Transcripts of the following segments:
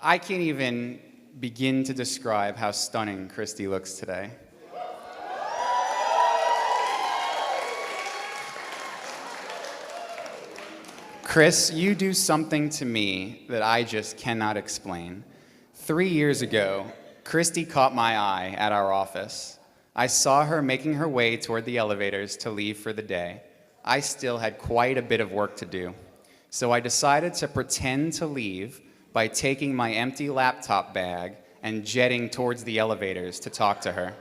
I can't even begin to describe how stunning Christy looks today. Chris, you do something to me that I just cannot explain. 3 years ago, Christy caught my eye at our office. I saw her making her way toward the elevators to leave for the day. I still had quite a bit of work to do. So I decided to pretend to leave by taking my empty laptop bag and jetting towards the elevators to talk to her.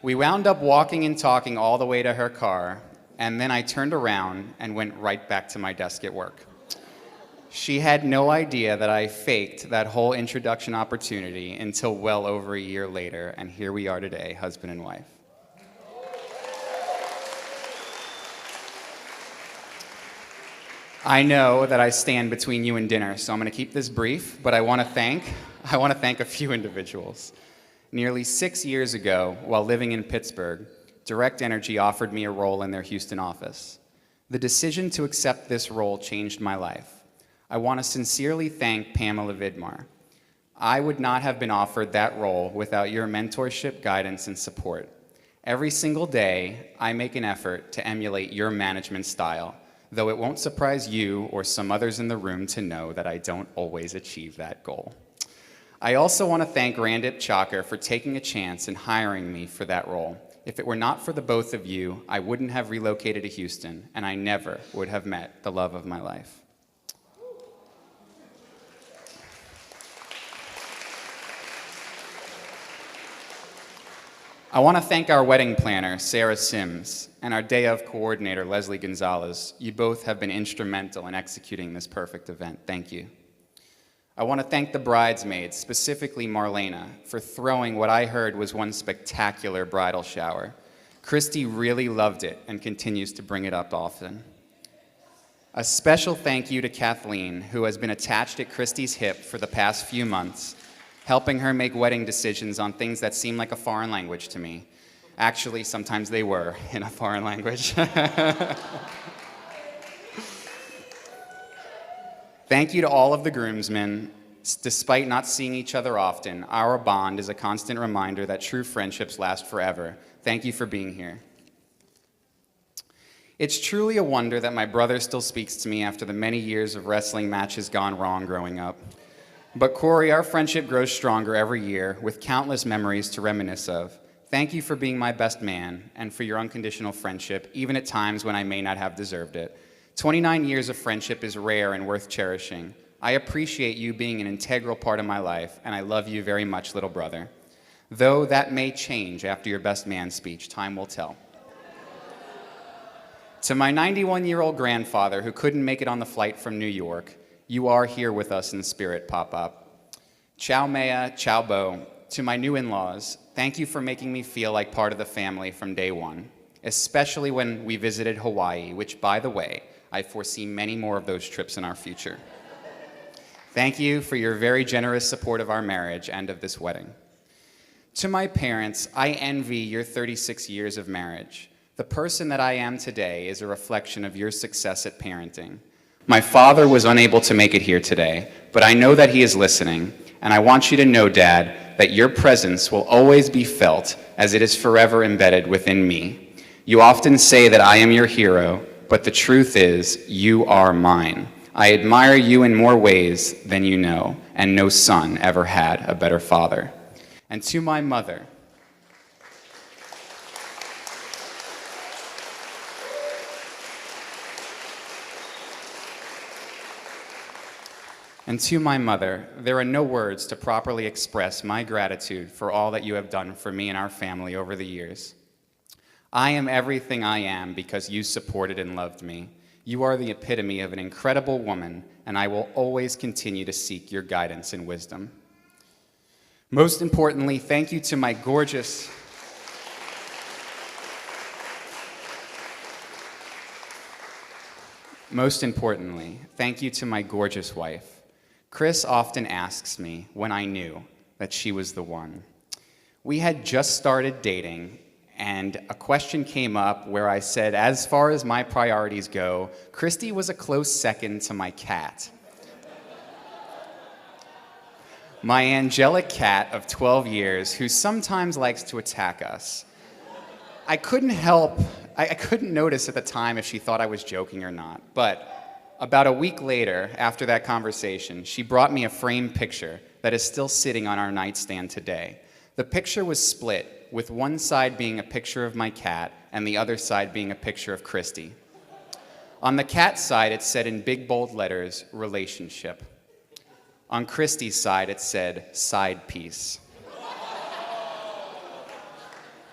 We wound up walking and talking all the way to her car, and then I turned around and went right back to my desk at work. She had no idea that I faked that whole introduction opportunity until well over a year later, and here we are today, husband and wife. I know that I stand between you and dinner, so I'm going to keep this brief, but I want to thank a few individuals. Nearly 6 years ago, while living in Pittsburgh, Direct Energy offered me a role in their Houston office. The decision to accept this role changed my life. I want to sincerely thank Pamela Vidmar. I would not have been offered that role without your mentorship, guidance, and support. Every single day, I make an effort to emulate your management style, though it won't surprise you or some others in the room to know that I don't always achieve that goal. I also want to thank Randip Chakar for taking a chance and hiring me for that role. If it were not for the both of you, I wouldn't have relocated to Houston, and I never would have met the love of my life. I want to thank our wedding planner, Sarah Sims, and our day of coordinator, Leslie Gonzalez. You both have been instrumental in executing this perfect event. Thank you. I want to thank the bridesmaids, specifically Marlena, for throwing what I heard was one spectacular bridal shower. Christy really loved it and continues to bring it up often. A special thank you to Kathleen, who has been attached at Christy's hip for the past few months, helping her make wedding decisions on things that seem like a foreign language to me. Actually, sometimes they were in a foreign language. Thank you to all of the groomsmen. Despite not seeing each other often, our bond is a constant reminder that true friendships last forever. Thank you for being here. It's truly a wonder that my brother still speaks to me after the many years of wrestling matches gone wrong growing up. But Corey, our friendship grows stronger every year with countless memories to reminisce of. Thank you for being my best man and for your unconditional friendship, even at times when I may not have deserved it. 29 years of friendship is rare and worth cherishing. I appreciate you being an integral part of my life, and I love you very much, little brother. Though that may change after your best man speech, time will tell. To my 91-year-old grandfather who couldn't make it on the flight from New York, you are here with us in spirit, Pop-Up. Ciao Mea, ciao Bo. To my new in-laws, thank you for making me feel like part of the family from day one, especially when we visited Hawaii, which, by the way, I foresee many more of those trips in our future. Thank you for your very generous support of our marriage and of this wedding. To my parents, I envy your 36 years of marriage. The person that I am today is a reflection of your success at parenting. My father was unable to make it here today, but I know that he is listening, and I want you to know, Dad, that your presence will always be felt as it is forever embedded within me. You often say that I am your hero, but the truth is, you are mine. I admire you in more ways than you know, and no son ever had a better father. And to my mother, there are no words to properly express my gratitude for all that you have done for me and our family over the years. I am everything I am because you supported and loved me. You are the epitome of an incredible woman, and I will always continue to seek your guidance and wisdom. Most importantly, thank you to my gorgeous... Most importantly, thank you to my gorgeous wife. Chris often asks me when I knew that she was the one. We had just started dating, and a question came up where I said, as far as my priorities go, Christy was a close second to my cat. my angelic cat of 12 years who sometimes likes to attack us. I couldn't notice at the time if she thought I was joking or not, but about a week later, after that conversation, she brought me a framed picture that is still sitting on our nightstand today. The picture was split, with one side being a picture of my cat and the other side being a picture of Christy. On the cat side, it said in big bold letters, relationship. On Christy's side, it said, side piece.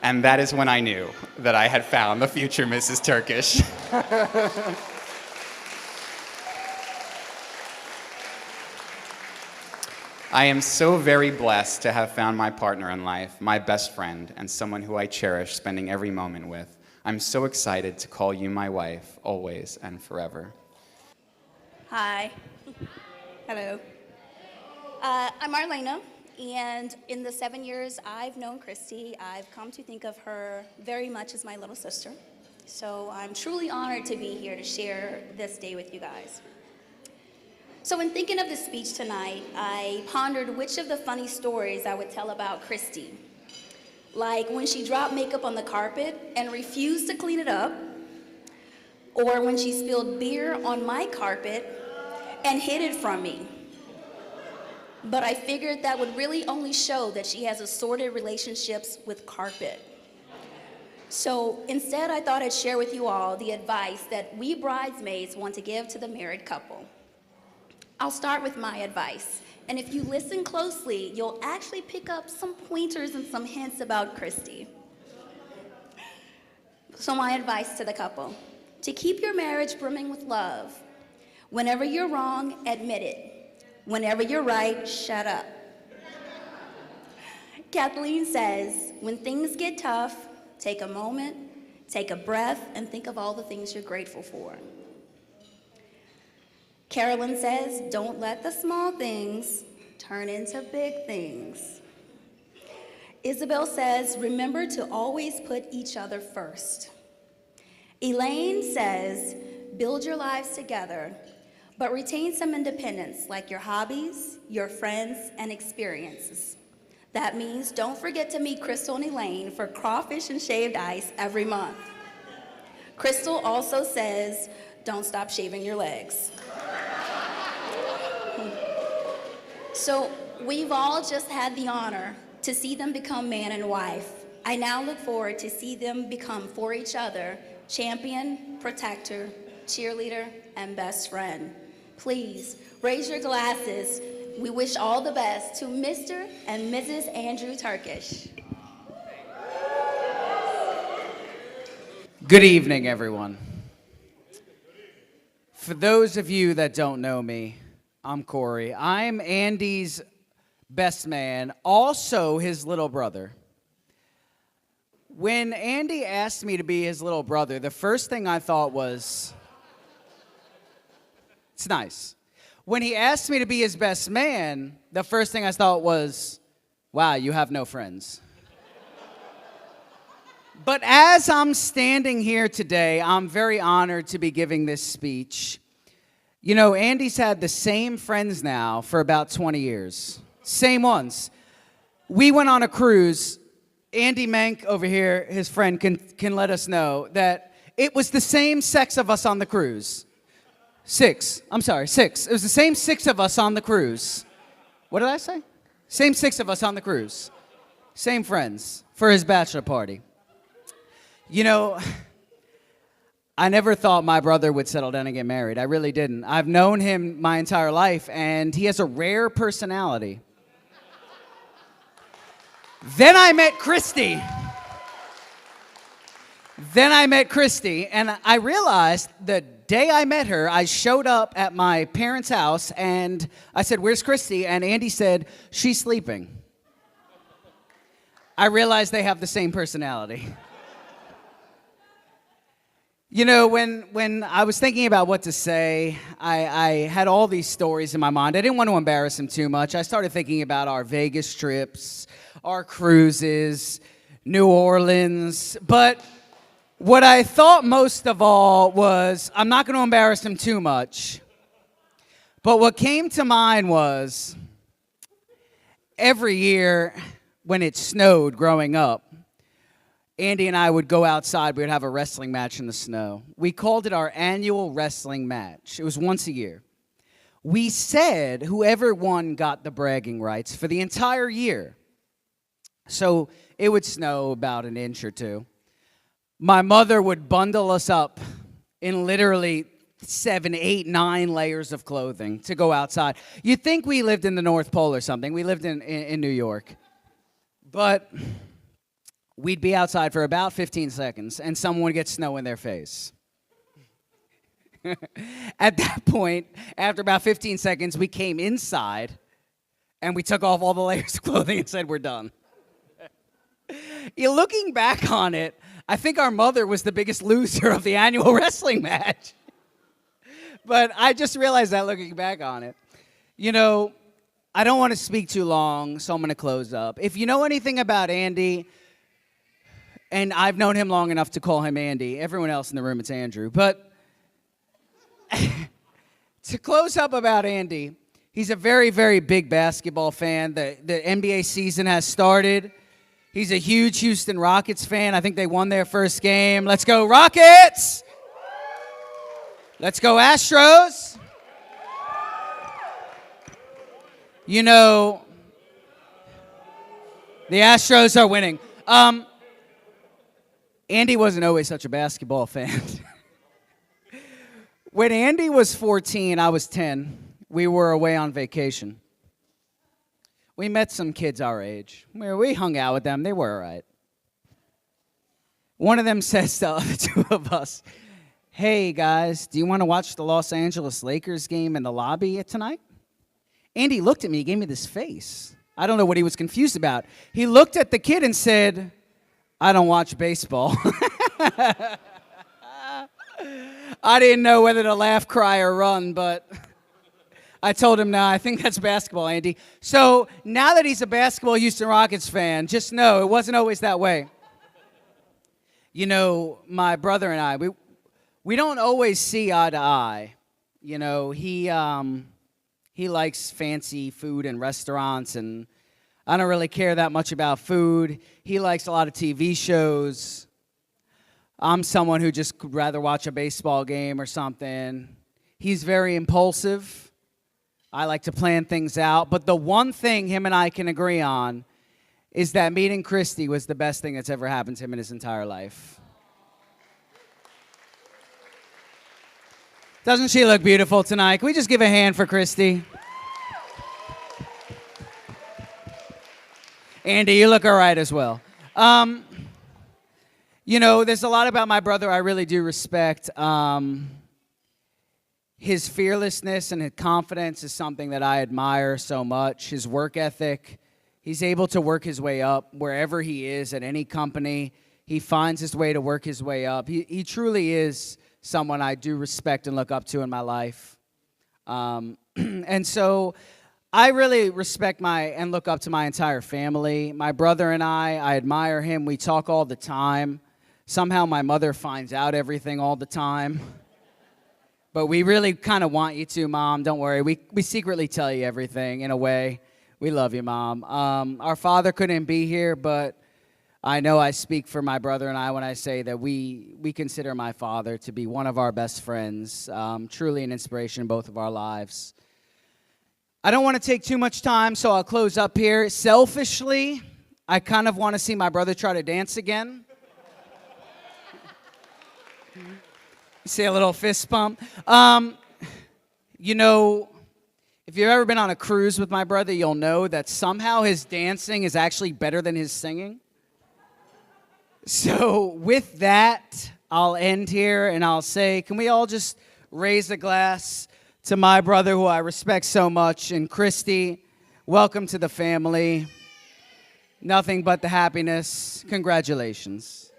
And that is when I knew that I had found the future Mrs. Turkish. I am so very blessed to have found my partner in life, my best friend, and someone who I cherish spending every moment with. I'm so excited to call you my wife, always and forever. Hi. Hello. I'm Marlena, and in the 7 years I've known Christy, I've come to think of her very much as my little sister. So I'm truly honored to be here to share this day with you guys. So in thinking of the speech tonight, I pondered which of the funny stories I would tell about Christy. Like when she dropped makeup on the carpet and refused to clean it up, or when she spilled beer on my carpet and hid it from me. But I figured that would really only show that she has assorted relationships with carpet. So instead, I thought I'd share with you all the advice that we bridesmaids want to give to the married couple. I'll start with my advice. And if you listen closely, you'll actually pick up some pointers and some hints about Christy. So my advice to the couple: to keep your marriage brimming with love. Whenever you're wrong, admit it. Whenever you're right, shut up. Kathleen says, when things get tough, take a moment, take a breath, and think of all the things you're grateful for. Carolyn says, don't let the small things turn into big things. Isabel says, remember to always put each other first. Elaine says, build your lives together, but retain some independence, like your hobbies, your friends, and experiences. That means don't forget to meet Crystal and Elaine for crawfish and shaved ice every month. Crystal also says, don't stop shaving your legs. So we've all just had the honor to see them become man and wife. I now look forward to see them become for each other champion, protector, cheerleader, and best friend. Please raise your glasses. We wish all the best to Mr. and Mrs. Andrew Turkish. Good evening, everyone. For those of you that don't know me, I'm Corey. I'm Andy's best man, also his little brother. When Andy asked me to be his little brother, the first thing I thought was, it's nice. When he asked me to be his best man, the first thing I thought was, wow, you have no friends. But as I'm standing here today, I'm very honored to be giving this speech. You know, Andy's had the same friends now for about 20 years. Same ones. We went on a cruise. Andy Mank over here, his friend, can let us know that it was the same six of us on the cruise. Six. It was the same six of us on the cruise. What did I say? Same six of us on the cruise. Same friends for his bachelor party. You know, I never thought my brother would settle down and get married. I really didn't. I've known him my entire life, and he has a rare personality. Then I met Christy. And I realized the day I met her, I showed up at my parents' house, and I said, where's Christy? And Andy said, she's sleeping. I realized they have the same personality. You know, when I was thinking about what to say, I had all these stories in my mind. I didn't want to embarrass him too much. I started thinking about our Vegas trips, our cruises, New Orleans. But what I thought most of all was, I'm not going to embarrass him too much. But what came to mind was, every year when it snowed growing up, Andy and I would go outside. We would have a wrestling match in the snow. We called it our annual wrestling match. It was once a year. We said whoever won got the bragging rights for the entire year. So it would snow about an inch or two. My mother would bundle us up in literally 7, 8, 9 layers of clothing to go outside. You'd think we lived in the North Pole or something. We lived in New York. But we'd be outside for about 15 seconds, and someone would get snow in their face. At that point, after about 15 seconds, we came inside, and we took off all the layers of clothing and said, we're done. Looking back on it, I think our mother was the biggest loser of the annual wrestling match. But I just realized that looking back on it. You know, I don't want to speak too long, so I'm going to close up. If you know anything about Andy, and I've known him long enough to call him Andy. Everyone else in the room, it's Andrew. But to close up about Andy, he's a very, very big basketball fan. The NBA season has started. He's a huge Houston Rockets fan. I think they won their first game. Let's go Rockets! Let's go Astros! You know, the Astros are winning. Andy wasn't always such a basketball fan. When Andy was 14, I was 10. We were away on vacation. We met some kids our age. We hung out with them. They were all right. One of them says to the two of us, hey, guys, do you want to watch the Los Angeles Lakers game in the lobby tonight? Andy looked at me. He gave me this face. I don't know what he was confused about. He looked at the kid and said, I don't watch baseball. I didn't know whether to laugh, cry, or run, but I told him, no, I think that's basketball, Andy. So now that he's a basketball Houston Rockets fan, just know it wasn't always that way. You know, my brother and I, we don't always see eye to eye. You know, he likes fancy food and restaurants, and I don't really care that much about food. He likes a lot of TV shows. I'm someone who just could rather watch a baseball game or something. He's very impulsive. I like to plan things out. But the one thing him and I can agree on is that meeting Christy was the best thing that's ever happened to him in his entire life. Doesn't she look beautiful tonight? Can we just give a hand for Christy? Andy, you look all right as well. You know, there's a lot about my brother I really do respect. His fearlessness and his confidence is something that I admire so much. His work ethic, he's able to work his way up wherever he is at any company. He finds his way to work his way up. He truly is someone I do respect and look up to in my life. And so I really respect and look up to my entire family. My brother and I admire him. We talk all the time. Somehow my mother finds out everything all the time. But we really kind of want you to, Mom. Don't worry. We secretly tell you everything in a way. We love you, Mom. Our father couldn't be here, but I know I speak for my brother and I when I say that we consider my father to be one of our best friends, truly an inspiration in both of our lives. I don't want to take too much time, so I'll close up here. Selfishly, I kind of want to see my brother try to dance again. You see a little fist pump. You know, if you've ever been on a cruise with my brother, you'll know that somehow his dancing is actually better than his singing. So with that, I'll end here and I'll say, can we all just raise a glass to my brother who I respect so much, and Christy, welcome to the family. Nothing but the happiness. Congratulations.